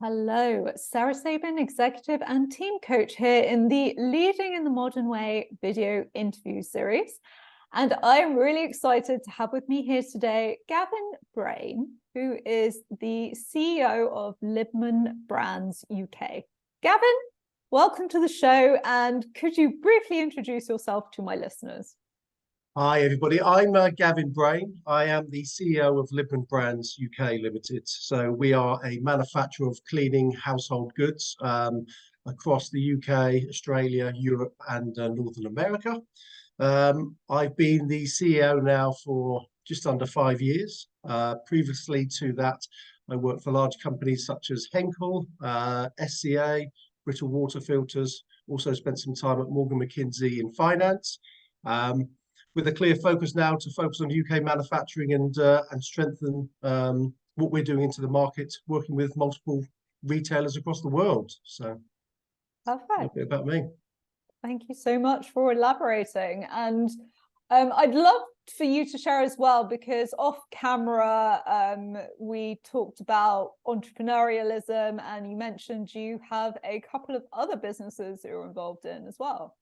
Hello, Sarah Sabin, executive and team coach here in the Leading in the Modern Way video interview series. And I'm really excited to have with me here today Gavin Braine, who is the CEO of Libman Brands UK. Gavin, welcome to the show. And could you briefly introduce yourself to my listeners? Hi, everybody. I'm Gavin Braine. I am the CEO of Libman Brands UK Limited. So we are a manufacturer of cleaning household goods across the UK, Australia, Europe, and Northern America. I've been the CEO now for just under 5 years. Previously to that, I worked for large companies such as Henkel, SCA, Brittle Water Filters. Also spent some time at Morgan McKinsey in finance. With a clear focus now to focus on UK manufacturing and strengthen what we're doing into the market, working with multiple retailers across the world. So Perfect. a bit about me. Thank you so much for elaborating. And I'd love for you to share as well, because off camera, we talked about entrepreneurialism, and you mentioned you have a couple of other businesses that you're involved in as well.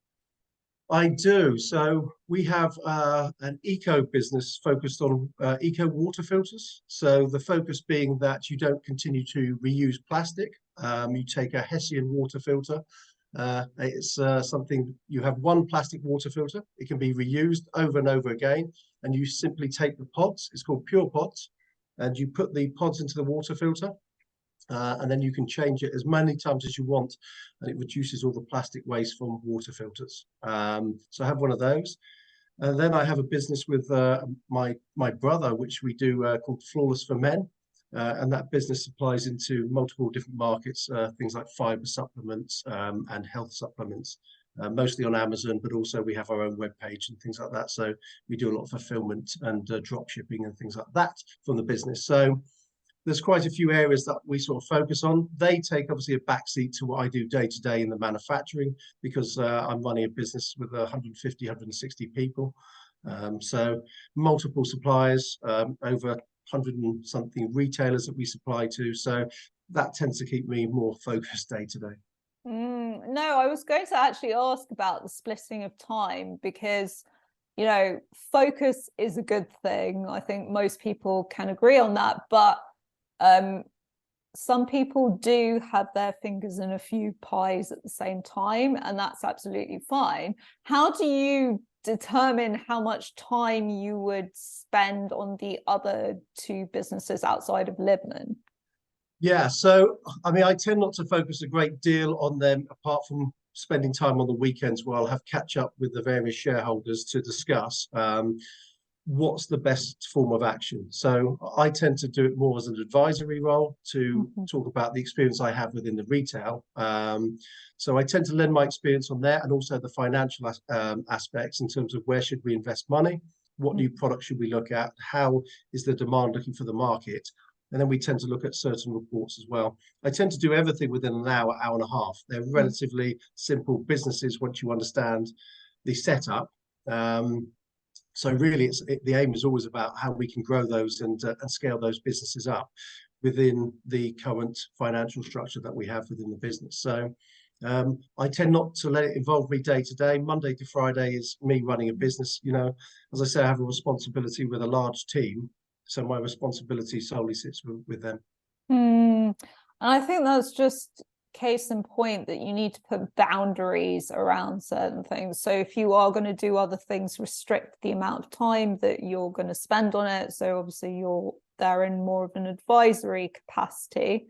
I do. So we have an eco business focused on eco water filters. So the focus being that you don't continue to reuse plastic. You take a Hessian water filter. It's something, you have one plastic water filter. It can be reused over and over again. And you simply take the pods, it's called pure pods, and you put the pods into the water filter. And then you can change it as many times as you want, and it reduces all the plastic waste from water filters. So I have one of those. And then I have a business with my brother, which we do called Flawless for Men. And that business supplies into multiple different markets, things like fiber supplements and health supplements, mostly on Amazon, but also we have our own webpage and things like that. So we do a lot of fulfillment and drop shipping and things like that from the business. So there's quite a few areas that we sort of focus on. They take obviously a backseat to what I do day to day in the manufacturing, because I'm running a business with 150, 160 people. So multiple suppliers, over 100 and something retailers that we supply to. So that tends to keep me more focused day to day. No, I was going to actually ask about the splitting of time, because focus is a good thing. I think most people can agree on that, but some people do have their fingers in a few pies at the same time, and that's absolutely fine. How do you determine how much time you would spend on the other two businesses outside of Libman? Yeah, so I mean, I tend not to focus a great deal on them, apart from spending time on the weekends where I'll have catch up with the various shareholders to discuss what's the best form of action. So I tend to do it more as an advisory role to talk about the experience I have within the retail. So I tend to lend my experience on there, and also the financial aspects in terms of where should we invest money, what new products should we look at, how is the demand looking for the market. And then we tend to look at certain reports as well. I tend to do everything within an hour, hour and a half. They're relatively simple businesses once you understand the setup. So really, the aim is always about how we can grow those and scale those businesses up within the current financial structure that we have within the business. So I tend not to let it involve me day to day. Monday to Friday is me running a business. As I say, I have a responsibility with a large team. So my responsibility solely sits with them. And I think that's just case in point that you need to put boundaries around certain things. So if you are going to do other things, restrict the amount of time that you're going to spend on it. So obviously you're there in more of an advisory capacity,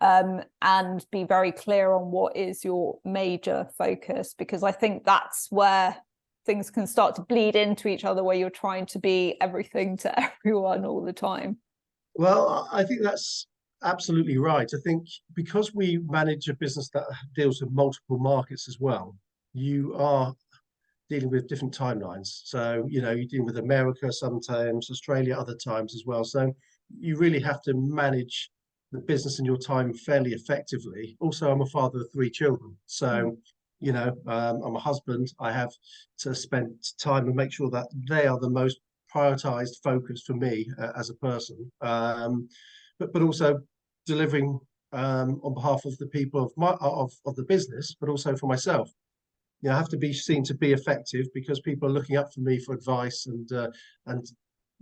and be very clear on what is your major focus, because I think that's where things can start to bleed into each other, where you're trying to be everything to everyone all the time. Well, I think that's absolutely right. I think because we manage a business that deals with multiple markets as well, you are dealing with different timelines. So, you're dealing with America sometimes, Australia other times as well. So you really have to manage the business and your time fairly effectively. Also, I'm a father of 3 children. So, I'm a husband. I have to spend time and make sure that they are the most prioritized focus for me as a person. But also delivering on behalf of the people of the business, but also for myself. I have to be seen to be effective because people are looking up for me for advice, and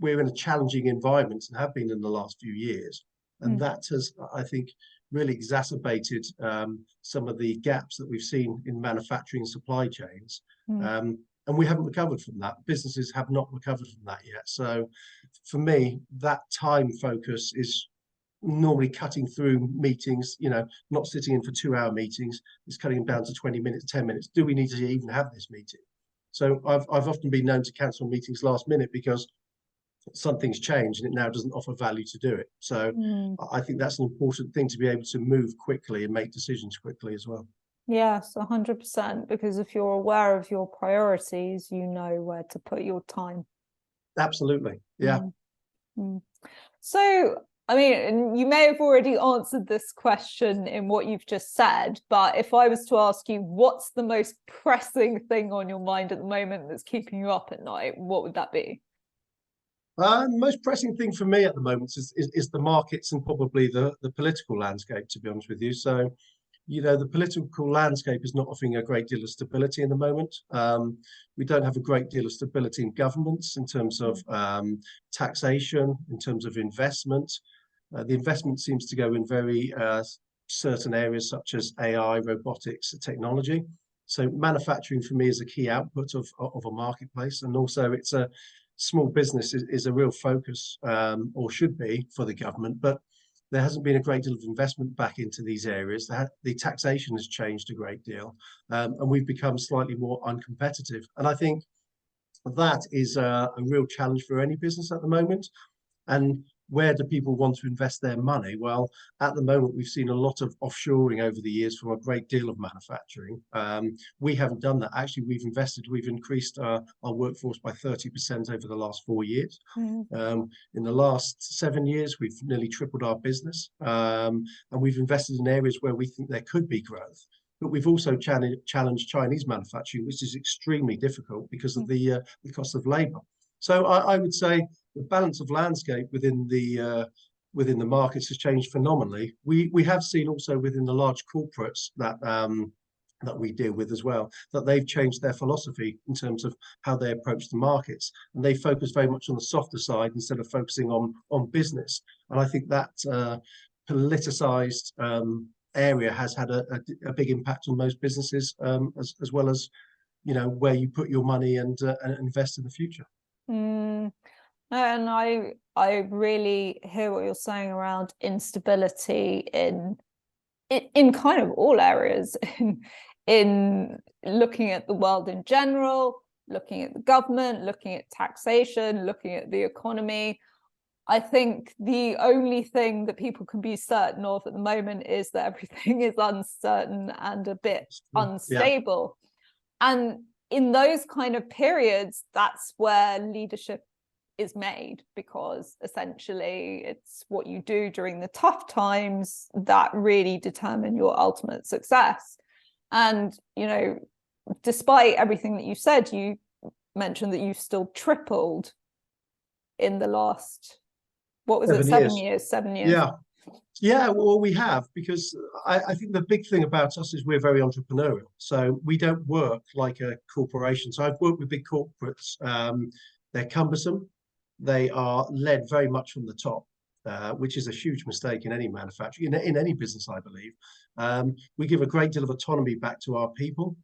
we're in a challenging environment and have been in the last few years. And that has, I think, really exacerbated some of the gaps that we've seen in manufacturing supply chains. And we haven't recovered from that. Businesses have not recovered from that yet. So for me, that time focus is normally cutting through meetings, not sitting in for 2-hour meetings. It's cutting them down to 20 minutes, 10 minutes. Do we need to even have this meeting? So I've often been known to cancel meetings last minute because something's changed and it now doesn't offer value to do it. So I think that's an important thing, to be able to move quickly and make decisions quickly as well. Yes, 100%, because if you're aware of your priorities, you know where to put your time. Absolutely. Yeah. So, I mean, you may have already answered this question in what you've just said, but if I was to ask you, what's the most pressing thing on your mind at the moment that's keeping you up at night, what would that be? The most pressing thing for me at the moment is the markets and probably the political landscape, to be honest with you. So, the political landscape is not offering a great deal of stability in the moment. We don't have a great deal of stability in governments in terms of taxation, in terms of investment. The investment seems to go in very certain areas such as AI, robotics, technology. So manufacturing for me is a key output of a marketplace, and also it's a small business is a real focus, or should be, for the government, but there hasn't been a great deal of investment back into these areas. The taxation has changed a great deal, and we've become slightly more uncompetitive. And I think that is a real challenge for any business at the moment. And where do people want to invest their money? Well, at the moment, we've seen a lot of offshoring over the years from a great deal of manufacturing. We haven't done that. Actually, we've increased our workforce by 30% over the last 4 years. In the last 7 years, we've nearly tripled our business. And we've invested in areas where we think there could be growth. But we've also challenged Chinese manufacturing, which is extremely difficult because of the cost of labor. So I would say the balance of landscape within the markets has changed phenomenally. We have seen also within the large corporates that we deal with as well, that they've changed their philosophy in terms of how they approach the markets, and they focus very much on the softer side instead of focusing on business. And I think that politicized area has had a big impact on most businesses, as well as where you put your money and invest in the future. And I really hear what you're saying around instability in kind of all areas, in looking at the world in general, looking at the government, looking at taxation, looking at the economy. I think the only thing that people can be certain of at the moment is that everything is uncertain and a bit unstable. And in those kind of periods, that's where leadership is made, because essentially it's what you do during the tough times that really determine your ultimate success. And, despite everything that you said, you mentioned that you've still tripled in the last, what was 7 years? 7 years. Yeah, well, we have, because I think the big thing about us is we're very entrepreneurial. So we don't work like a corporation. So I've worked with big corporates. They're cumbersome. They are led very much from the top, which is a huge mistake in any manufacturing, in any business, I believe. We give a great deal of autonomy back to our people.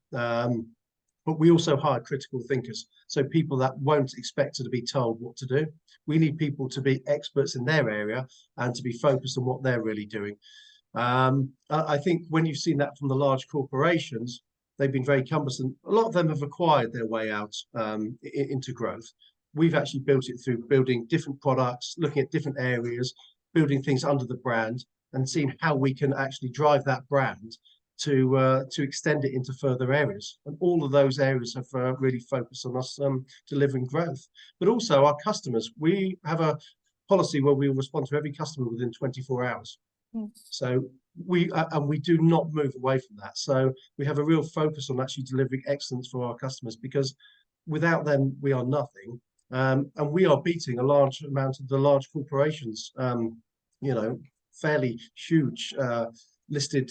But we also hire critical thinkers, so people that won't expect to be told what to do. We need people to be experts in their area and to be focused on what they're really doing. I think when you've seen that from the large corporations, they've been very cumbersome. A lot of them have acquired their way out into growth. We've actually built it through building different products, looking at different areas, building things under the brand, and seeing how we can actually drive that brand to extend it into further areas. And all of those areas have really focused on us delivering growth. But also our customers, we have a policy where we will respond to every customer within 24 hours. So we do not move away from that. So we have a real focus on actually delivering excellence for our customers, because without them we are nothing. And we are beating a large amount of the large corporations, fairly huge listed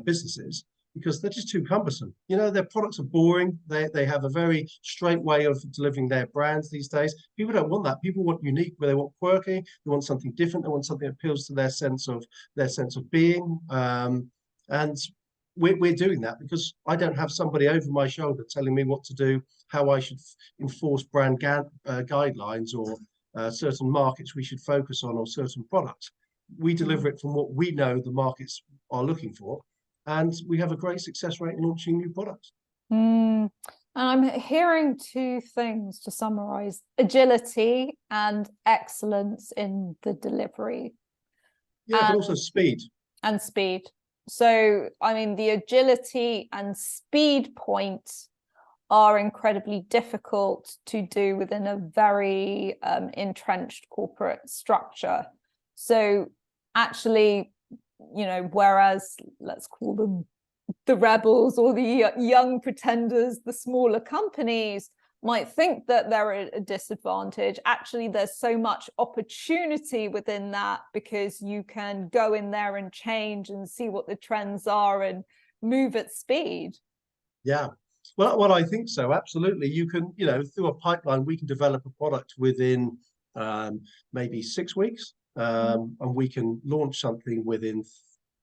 businesses, because they're just too cumbersome. You know, their products are boring. They have a very straight way of delivering their brands these days. People don't want that. People want unique, but they want quirky. They want something different. They want something that appeals to their sense of being. And we're doing that because I don't have somebody over my shoulder telling me what to do, how I should enforce brand guidelines, or certain markets we should focus on, or certain products. We deliver it from what we know the markets are looking for, and we have a great success rate in launching new products. And I'm hearing two things to summarize: agility and excellence in the delivery. Yeah, but also speed. And speed. So, I mean, the agility and speed points are incredibly difficult to do within a very entrenched corporate structure. So actually, you know, whereas let's call them the rebels or the young pretenders, the smaller companies might think that they're at a disadvantage, actually there's so much opportunity within that, because you can go in there and change and see what the trends are and move at speed. Yeah. Well, I think so. Absolutely. You can, you know, through a pipeline, we can develop a product within maybe 6 weeks, and we can launch something within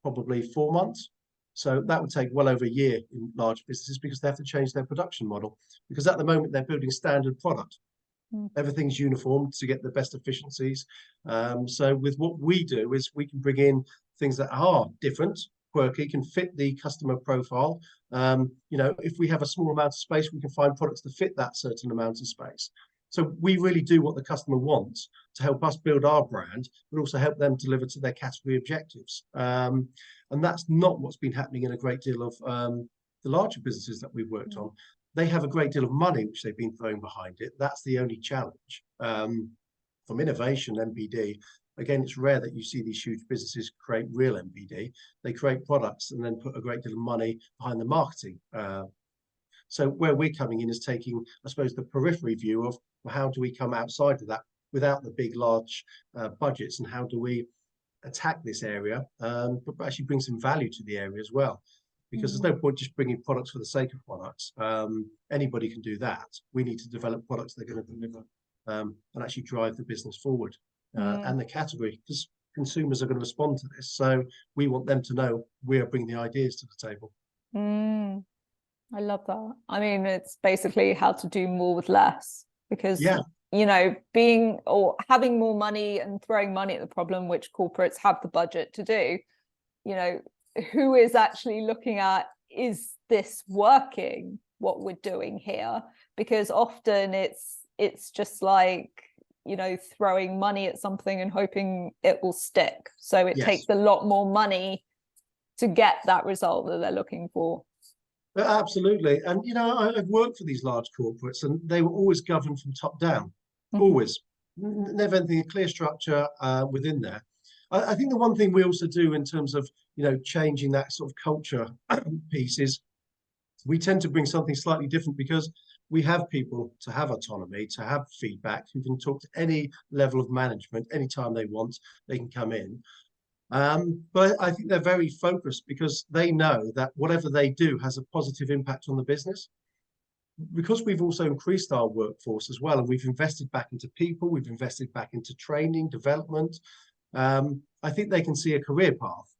probably 4 months. So that would take well over a year in large businesses, because they have to change their production model. Because at the moment they're building standard product. Everything's uniform to get the best efficiencies. So with what we do is we can bring in things that are different, quirky, can fit the customer profile. You know, if we have a small amount of space, we can find products to fit that certain amount of space. So we really do what the customer wants to help us build our brand, but also help them deliver to their category objectives. And that's not what's been happening in a great deal of the larger businesses that we've worked on. They have a great deal of money which they've been throwing behind it. That's the only challenge. From innovation, MBD, again, it's rare that you see these huge businesses create real MBD. They create products and then put a great deal of money behind the marketing. So where we're coming in is taking, I suppose, the periphery view of, well, how do we come outside of that without the big, large budgets, and how do we attack this area, but actually bring some value to the area as well. Because there's no point just bringing products for the sake of products. Anybody can do that. We need to develop products that are going to deliver and actually drive the business forward and the category, because consumers are going to respond to this. So we want them to know we are bringing the ideas to the table. I love that. I mean, it's basically how to do more with less, because you know, being or having more money and throwing money at the problem, which corporates have the budget to do, you know, who is actually looking at, is this working, what we're doing here? Because often it's just like, you know, throwing money at something and hoping it will stick. So it takes a lot more money to get that result that they're looking for. Absolutely. And, you know, I've worked for these large corporates, and they were always governed from top down, always. Never anything, a clear structure within there. I think the one thing we also do in terms of, you know, changing that sort of culture piece is we tend to bring something slightly different, because we have people to have autonomy, to have feedback, who can talk to any level of management anytime they want. They can come in. But I think they're very focused, because they know that whatever they do has a positive impact on the business. Because we've also increased our workforce as well, and we've invested back into people, we've invested back into training, development. I think they can see a career path.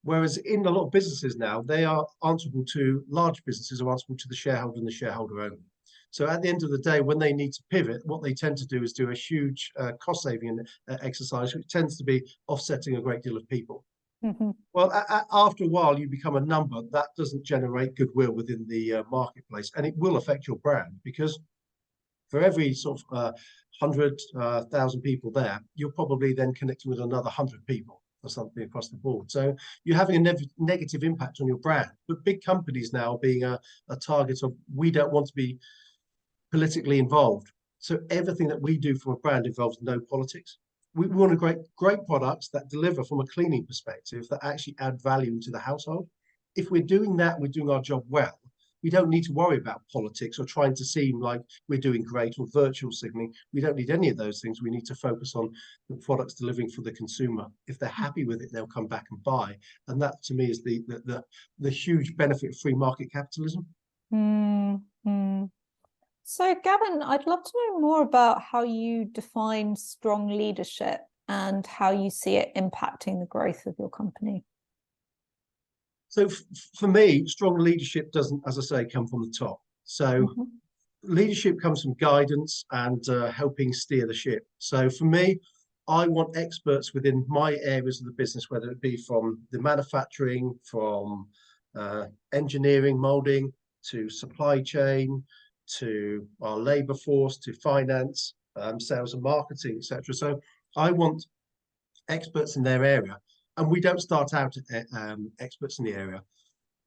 Whereas in a lot of businesses now, they are answerable to, large businesses are answerable to the shareholder and the shareholder only. So at the end of the day, when they need to pivot, what they tend to do is do a huge cost saving exercise, which tends to be offsetting a great deal of people. Well, after a while, you become a number that doesn't generate goodwill within the marketplace, and it will affect your brand, because for every sort of 100,000 people there, you're probably then connecting with another 100 people or something across the board. So you're having a negative impact on your brand. But big companies now being a target of, we don't want to be politically involved. So everything that we do from a brand involves no politics. We want to great products that deliver from a cleaning perspective, that actually add value to the household. If we're doing that, we're doing our job well. We don't need to worry about politics or trying to seem like we're doing great or virtual signaling. We don't need any of those things. We need to focus on the products delivering for the consumer. If they're happy with it, they'll come back and buy. And that to me is the huge benefit of free market capitalism. Mm-hmm. So, Gavin, I'd love to know more about how you define strong leadership and how you see it impacting the growth of your company. So for me, strong leadership doesn't, as I say, come from the top. So leadership comes from guidance and helping steer the ship. So for me, I want experts within my areas of the business, whether it be from the manufacturing, from engineering, molding, to supply chain, to our labor force, to finance, sales and marketing, etc. So I want experts in their area, and we don't start out experts in the area.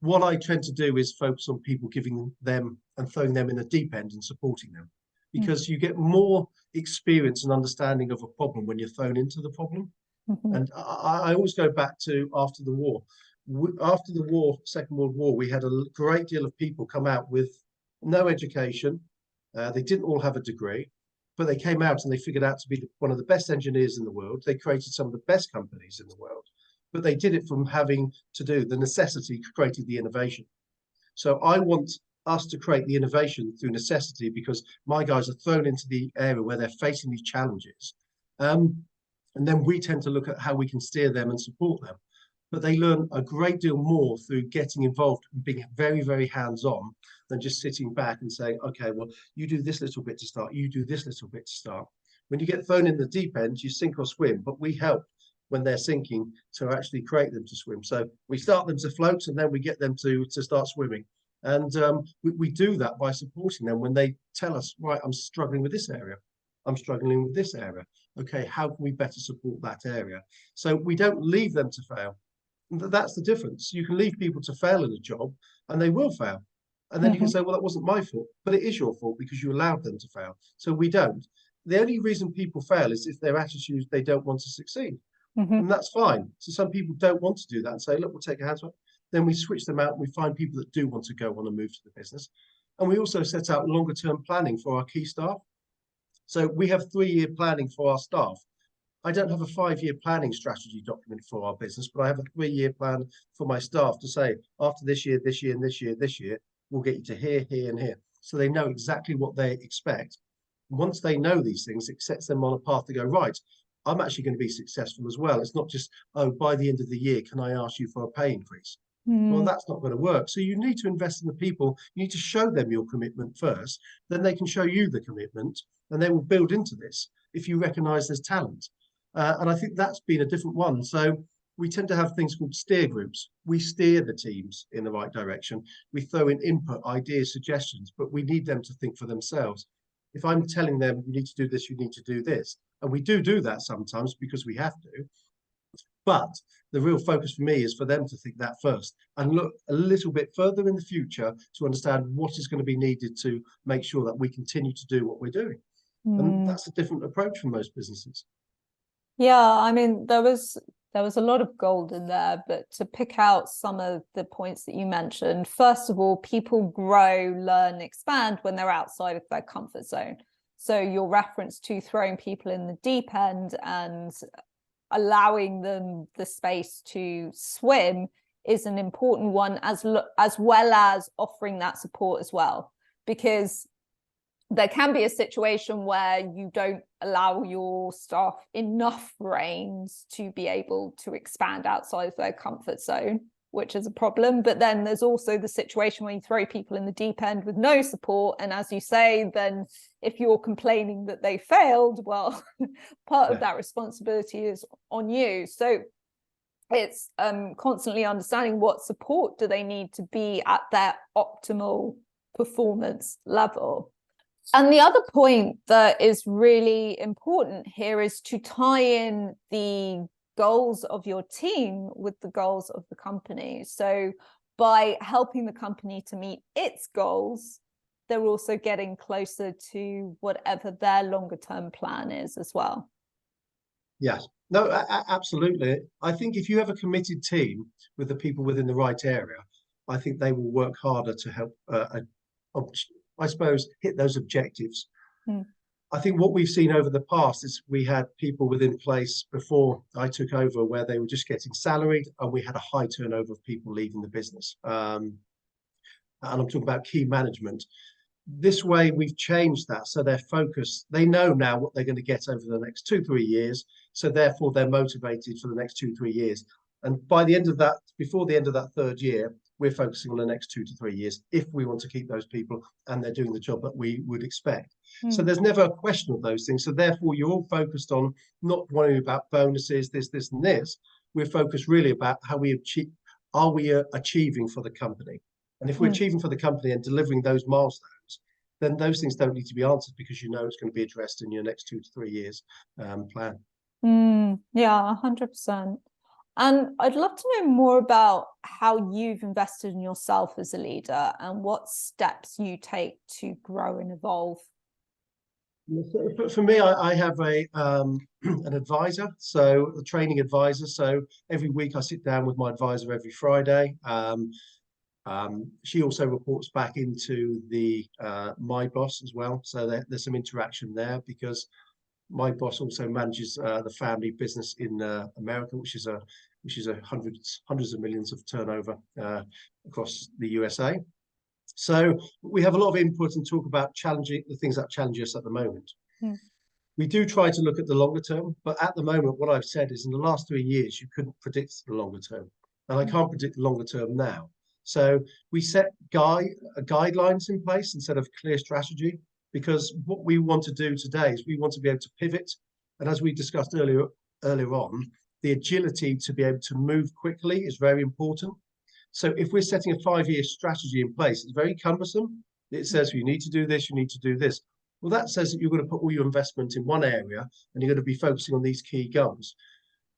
What I tend to do is focus on people, giving them and throwing them in the deep end and supporting them, because you get more experience and understanding of a problem when you're thrown into the problem. And I always go back to after the war. After the war, Second World War, we had a great deal of people come out with no education. They didn't all have a degree, but they came out and they figured out to be one of the best engineers in the world. They created some of the best companies in the world, but they did it from having to do the necessity created the innovation. So I want us to create the innovation through necessity, because my guys are thrown into the area where they're facing these challenges. And then we tend to look at how we can steer them and support them. But they learn a great deal more through getting involved and being very, very hands-on than just sitting back and saying, okay, well, you do this little bit to start, you do this little bit to start. When you get thrown in the deep end, you sink or swim, but we help when they're sinking to actually create them to swim. So we start them to float, and then we get them to start swimming. And we do that by supporting them when they tell us, right, I'm struggling with this area. I'm struggling with this area. Okay, how can we better support that area? So we don't leave them to fail. That's the difference. You can leave people to fail in a job, and they will fail. And then you can say, well, that wasn't my fault, but it is your fault because you allowed them to fail. So we don't. The only reason people fail is if their attitude, they don't want to succeed. And that's fine. So some people don't want to do that and say, look, we'll take a hands off. Then we switch them out and we find people that do want to go on and move to the business. And we also set out longer term planning for our key staff. So we have 3-year planning for our staff. I don't have a 5-year planning strategy document for our business, but I have a 3-year plan for my staff to say, after this year, this year, and this year, this year, we'll get you to here, here, and here. So they know exactly what they expect. Once they know these things, it sets them on a path to go, right, I'm actually going to be successful as well. It's not just, oh, by the end of the year, can I ask you for a pay increase? Well, that's not going to work. So you need to invest in the people. You need to show them your commitment first. Then they can show you the commitment, and they will build into this if you recognize there's talent. And I think that's been a different one. So we tend to have things called steer groups. We steer the teams in the right direction. We throw in input, ideas, suggestions, but we need them to think for themselves. If I'm telling them, you need to do this, you need to do this, and we do that sometimes because we have to, but the real focus for me is for them to think that first and look a little bit further in the future to understand what is going to be needed to make sure that we continue to do what we're doing. And that's a different approach from most businesses. Yeah, I mean, there was a lot of gold in there, but to pick out some of the points that you mentioned, first of all, people grow, learn, expand when they're outside of their comfort zone. So your reference to throwing people in the deep end and allowing them the space to swim is an important one, as well as offering that support as well, because there can be a situation where you don't allow your staff enough reins to be able to expand outside of their comfort zone, which is a problem. But then there's also the situation where you throw people in the deep end with no support. And as you say, then if you're complaining that they failed, well, part of that responsibility is on you. So it's constantly understanding what support do they need to be at their optimal performance level. And the other point that is really important here is to tie in the goals of your team with the goals of the company. So by helping the company to meet its goals, they're also getting closer to whatever their longer term plan is as well. Yes, no, absolutely. I think if you have a committed team with the people within the right area, I think they will work harder to help, I suppose, hit those objectives. Mm. I think what we've seen over the past is we had people within place before I took over where they were just getting salaried, and we had a high turnover of people leaving the business. And I'm talking about key management. This way, we've changed that. So their focus, they know now what they're going to get over the next 2-3 years. So therefore, they're motivated for the next 2-3 years. And by the end of that, before the end of that third year, we're focusing on the next 2 to 3 years if we want to keep those people and they're doing the job that we would expect. So there's never a question of those things. So therefore, you're all focused on not worrying about bonuses, this, and this. We're focused really about how we achieve, are we achieving for the company? And if we're achieving for the company and delivering those milestones, then those things don't need to be answered because you know it's going to be addressed in your next 2 to 3 years plan. Yeah, 100%. And I'd love to know more about how you've invested in yourself as a leader and what steps you take to grow and evolve. For me, I have an advisor, so a training advisor. So every week I sit down with my advisor every Friday. She also reports back into the my boss as well. So there's some interaction there because my boss also manages the family business in America, which is hundreds of millions of turnover across the USA. So we have a lot of input and talk about challenging the things that challenge us at the moment. We do try to look at the longer term, but at the moment, what I've said is in the last 3 years, you couldn't predict the longer term. And I can't predict the longer term now. So we set guidelines in place instead of clear strategy, because what we want to do today is we want to be able to pivot. And as we discussed earlier on, the agility to be able to move quickly is very important. So if we're setting a 5-year strategy in place, it's very cumbersome. It says you need to do this, you need to do this. Well, that says that you're going to put all your investment in one area and you're going to be focusing on these key goals.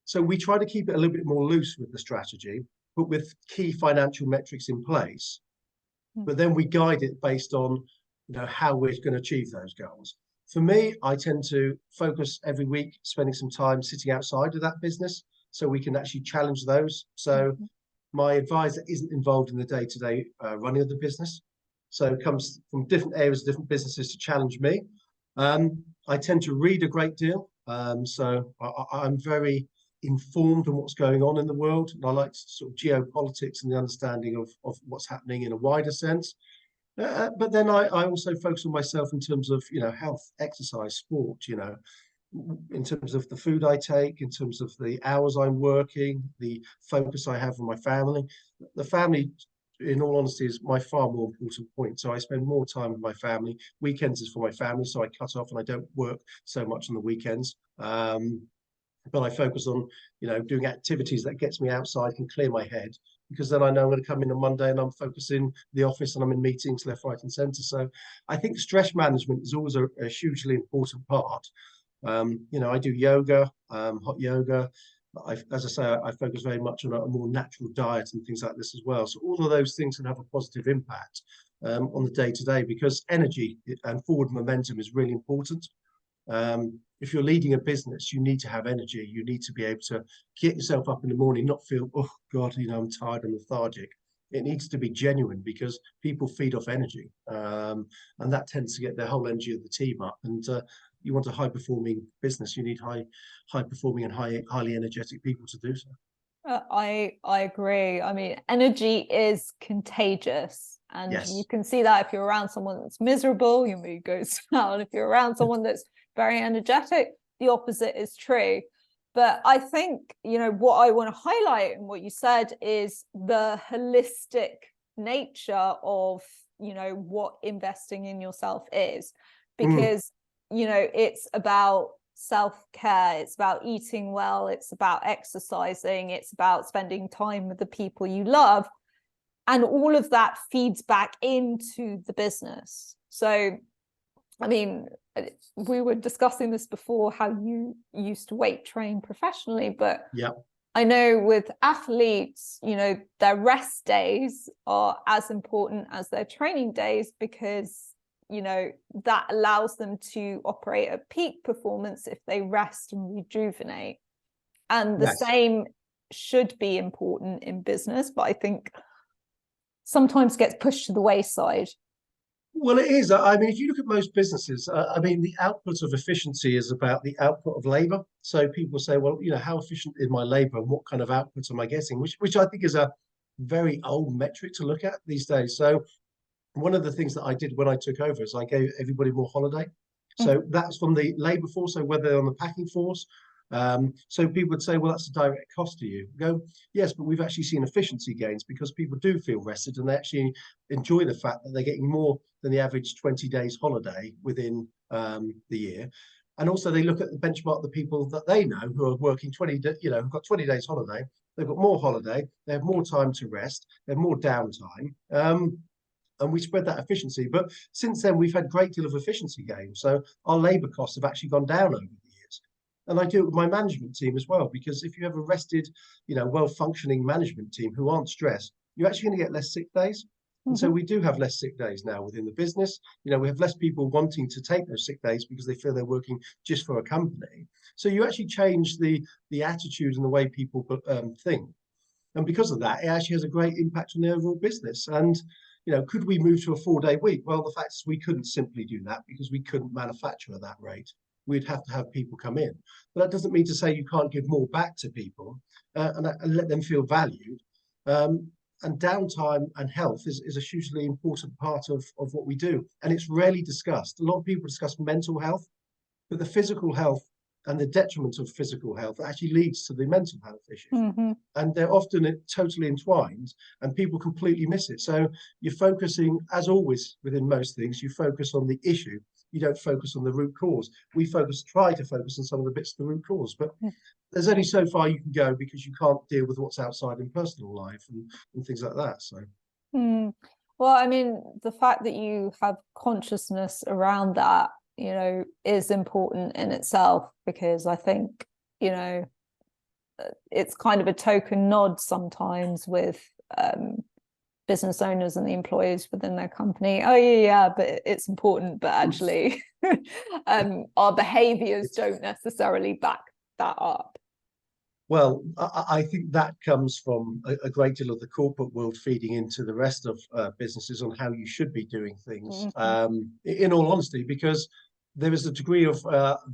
So we try to keep it a little bit more loose with the strategy, but with key financial metrics in place. But then we guide it based on how we're going to achieve those goals. For me, I tend to focus every week, spending some time sitting outside of that business so we can actually challenge those. So my advisor isn't involved in the day-to-day running of the business. So it comes from different areas, different businesses to challenge me. I tend to read a great deal. So I'm very informed on what's going on in the world. And I like sort of geopolitics and the understanding of what's happening in a wider sense. But then I also focus on myself in terms of, health, exercise, sport, in terms of the food I take, in terms of the hours I'm working, the focus I have on my family. The family, in all honesty, is my far more important point. So I spend more time with my family. Weekends is for my family, so I cut off and I don't work so much on the weekends. But I focus on, doing activities that gets me outside, can clear my head, because then I know I'm going to come in on Monday and I'm focusing the office and I'm in meetings left, right, and centre. So I think stress management is always a hugely important part. I do yoga, hot yoga. As I say, I focus very much on a more natural diet and things like this as well. So all of those things can have a positive impact on the day-to-day, because energy and forward momentum is really important. If you're leading a business, you need to have energy. You need to be able to get yourself up in the morning, not feel, oh God, I'm tired and lethargic. It needs to be genuine, because people feed off energy, and that tends to get the whole energy of the team up. And you want a high-performing business, you need high-performing and highly energetic people to do so. I agree. I mean, energy is contagious, and you can see that if you're around someone that's miserable, your mood goes down. If you're around someone that's very energetic, the opposite is true. But I think, what I want to highlight in what you said is the holistic nature of, what investing in yourself is, because, it's about self-care, it's about eating well, it's about exercising, it's about spending time with the people you love. And all of that feeds back into the business. So, I mean, we were discussing this before, how you used to weight train professionally, but I know with athletes, their rest days are as important as their training days, because, that allows them to operate at peak performance if they rest and rejuvenate. And the same should be important in business, but I think sometimes gets pushed to the wayside. Well, it is. I mean, if you look at most businesses, I mean, the output of efficiency is about the output of labor. So people say, well, how efficient is my labor and what kind of output am I getting? Which I think is a very old metric to look at these days. So one of the things that I did when I took over is I gave everybody more holiday. So that's from the labor force, so whether on the packing force. So people would say, well, that's a direct cost to you. Go, yes, but we've actually seen efficiency gains because people do feel rested and they actually enjoy the fact that they're getting more than the average 20 days holiday within the year. And also they look at the benchmark, the people that they know who are working 20, who've got 20 days holiday, they've got more holiday, they have more time to rest, they have more downtime. And we spread that efficiency. But since then, we've had a great deal of efficiency gains. So our labour costs have actually gone down over the years. And I do it with my management team as well, because if you have a rested, well-functioning management team who aren't stressed, you're actually going to get less sick days. And so we do have less sick days now within the business. We have less people wanting to take those sick days because they feel they're working just for a company. So you actually change the attitude and the way people think. And because of that, it actually has a great impact on the overall business. And could we move to a 4-day week? Well, the fact is we couldn't simply do that because we couldn't manufacture at that rate. We'd have to have people come in. But that doesn't mean to say you can't give more back to people and let them feel valued. And downtime and health is a hugely important part of what we do. And it's rarely discussed. A lot of people discuss mental health, but the physical health and the detriment of physical health actually leads to the mental health issues. And they're often totally entwined and people completely miss it. So you're focusing, as always within most things, you focus on the issue. You don't focus on the root cause. We try to focus on some of the bits of the root cause, but there's only so far you can go because you can't deal with what's outside in personal life and things like that. So. Well, I mean, the fact that you have consciousness around that, is important in itself, because I think, it's kind of a token nod sometimes with business owners and the employees within their company. Oh yeah, but it's important, but actually our behaviors don't necessarily back that up. Well, I think that comes from a great deal of the corporate world feeding into the rest of businesses on how you should be doing things, in all honesty, because there is a degree of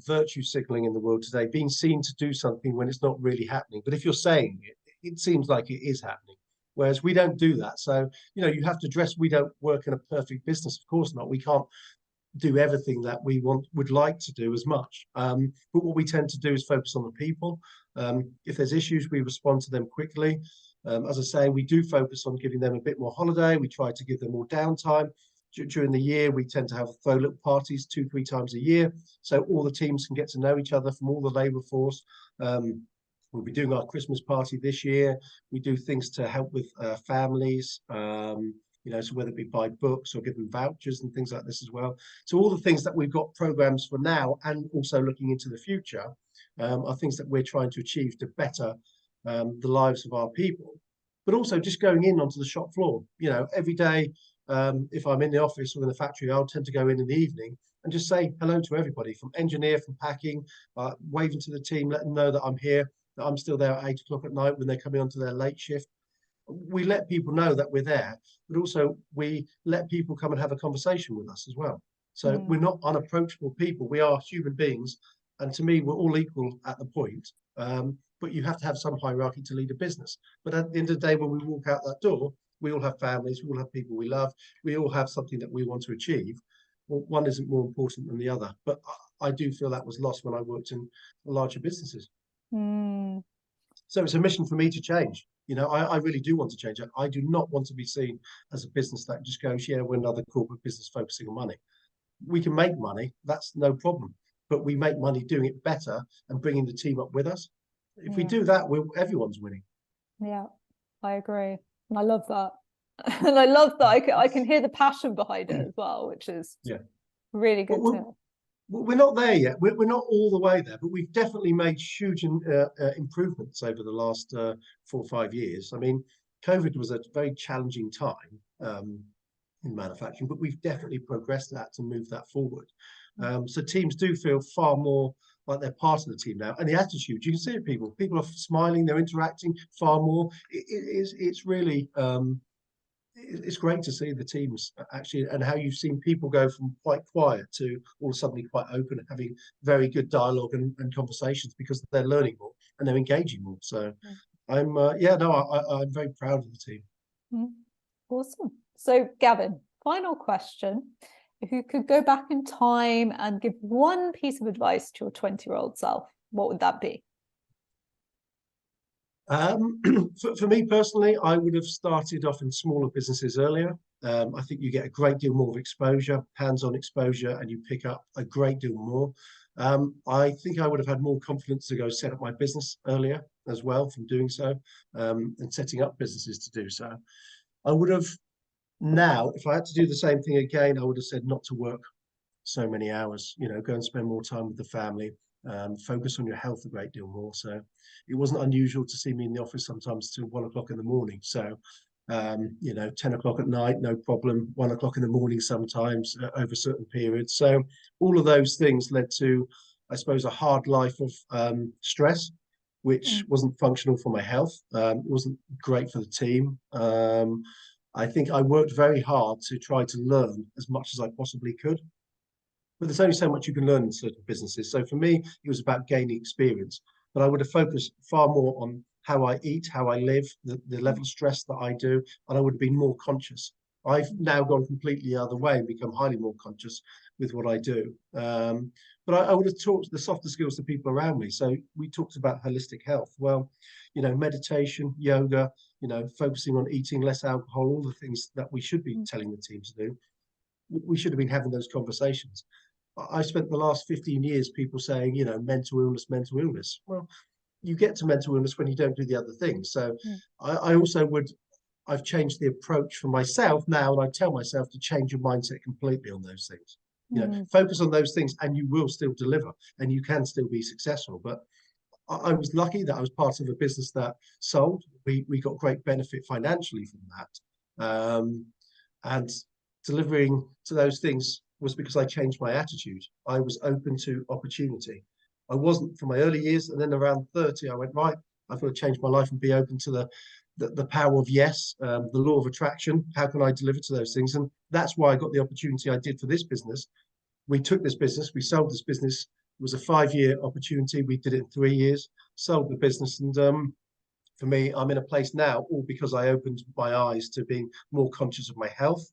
virtue signaling in the world today, being seen to do something when it's not really happening. But if you're saying it, it seems like it is happening, whereas we don't do that. So, you have to address, we don't work in a perfect business. Of course not. We can't do everything that we would like to do as much. But what we tend to do is focus on the people. If there's issues, we respond to them quickly. As I say, we do focus on giving them a bit more holiday. We try to give them more downtime. During the year, we tend to have throw little parties 2-3 times a year, so all the teams can get to know each other from all the labour force. We'll be doing our Christmas party this year. We do things to help with families, so whether it be buy books or give them vouchers and things like this as well. So all the things that we've got programs for now and also looking into the future are things that we're trying to achieve to better the lives of our people. But also just going in onto the shop floor, every day. If I'm in the office or in the factory, I'll tend to go in the evening and just say hello to everybody, from engineer, from packing, waving to the team, let them know that I'm here, that I'm still there at 8 o'clock at night when they're coming onto their late shift. We let people know that we're there, but also we let people come and have a conversation with us as well. So we're not unapproachable people. We are human beings. And to me, we're all equal at the point. But you have to have some hierarchy to lead a business. But at the end of the day, when we walk out that door, we all have families, we all have people we love, we all have something that we want to achieve. Well, one isn't more important than the other. But I do feel that was lost when I worked in larger businesses. So it's a mission for me to change. I really do want to change it. I do not want to be seen as a business that just goes, yeah, we're another corporate business focusing on money. We can make money, that's no problem. But we make money doing it better and bringing the team up with us. If we do that, everyone's winning. Yeah, I agree. And I love that. And I love that I can hear the passion behind it as well, which is really good to hear. We're not there yet. We're not all the way there, but we've definitely made huge improvements over the last 4 or 5 years. I mean, COVID was a very challenging time in manufacturing, but we've definitely progressed that to move that forward. So teams do feel far more like they're part of the team now, and the attitude, you can see it. People are smiling, they're interacting far more. It's really it's great to see the teams actually, and how you've seen people go from quite quiet to all of a sudden quite open and having very good dialogue and conversations because they're learning more and they're engaging more. So yeah, no, I'm very proud of the team. Awesome. So Gavin, final question. If you could go back in time and give one piece of advice to your 20-year-old self, what would that be? For me personally, I would have started off in smaller businesses earlier. I think you get a great deal more of exposure, hands-on exposure, and you pick up a great deal more. I think I would have had more confidence to go set up my business earlier as well from doing so, and setting up businesses to do so. I would have now, if I had to do the same thing again, I would have said not to work so many hours, go and spend more time with the family, focus on your health a great deal more. So it wasn't unusual to see me in the office sometimes till 1 o'clock in the morning. So, 10 o'clock at night, no problem, 1 o'clock in the morning sometimes over certain periods. So all of those things led to, I suppose, a hard life of stress, which wasn't functional for my health. It wasn't great for the team. I think I worked very hard to try to learn as much as I possibly could. But there's only so much you can learn in certain businesses. So for me, it was about gaining experience. But I would have focused far more on how I eat, how I live, the level of stress that I do, and I would have been more conscious. I've now gone completely the other way and become highly more conscious with what I do. But I would have taught the softer skills to people around me. So we talked about holistic health. Well, meditation, yoga, focusing on eating less alcohol, all the things that we should be telling the team to do. We should have been having those conversations. I spent the last 15 years people saying, mental illness, mental illness. Well, you get to mental illness when you don't do the other things. So I also I've changed the approach for myself now, and I tell myself to change your mindset completely on those things. Focus on those things and you will still deliver and you can still be successful. But I was lucky that I was part of a business that sold. We got great benefit financially from that. And delivering to those things was because I changed my attitude. I was open to opportunity. I wasn't for my early years, and then around 30, I went, right, I've got to change my life and be open to the power of yes, the law of attraction. How can I deliver to those things? And that's why I got the opportunity I did for this business. We took this business, we sold this business. It was a 5-year opportunity. We did it in 3 years, sold the business. And for me, I'm in a place now, all because I opened my eyes to being more conscious of my health,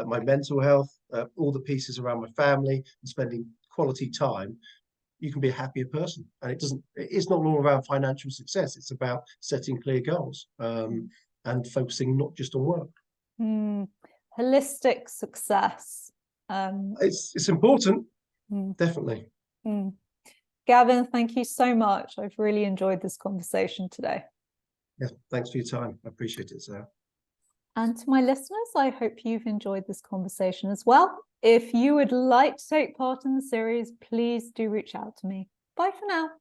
my mental health, all the pieces around my family, and spending quality time. You can be a happier person, and it's not all around financial success. It's about setting clear goals and focusing not just on work. Holistic success. It's important, definitely. Gavin, thank you so much. I've really enjoyed this conversation today. Yeah, thanks for your time. I appreciate it, Sarah. And to my listeners, I hope you've enjoyed this conversation as well. If you would like to take part in the series, please do reach out to me. Bye for now.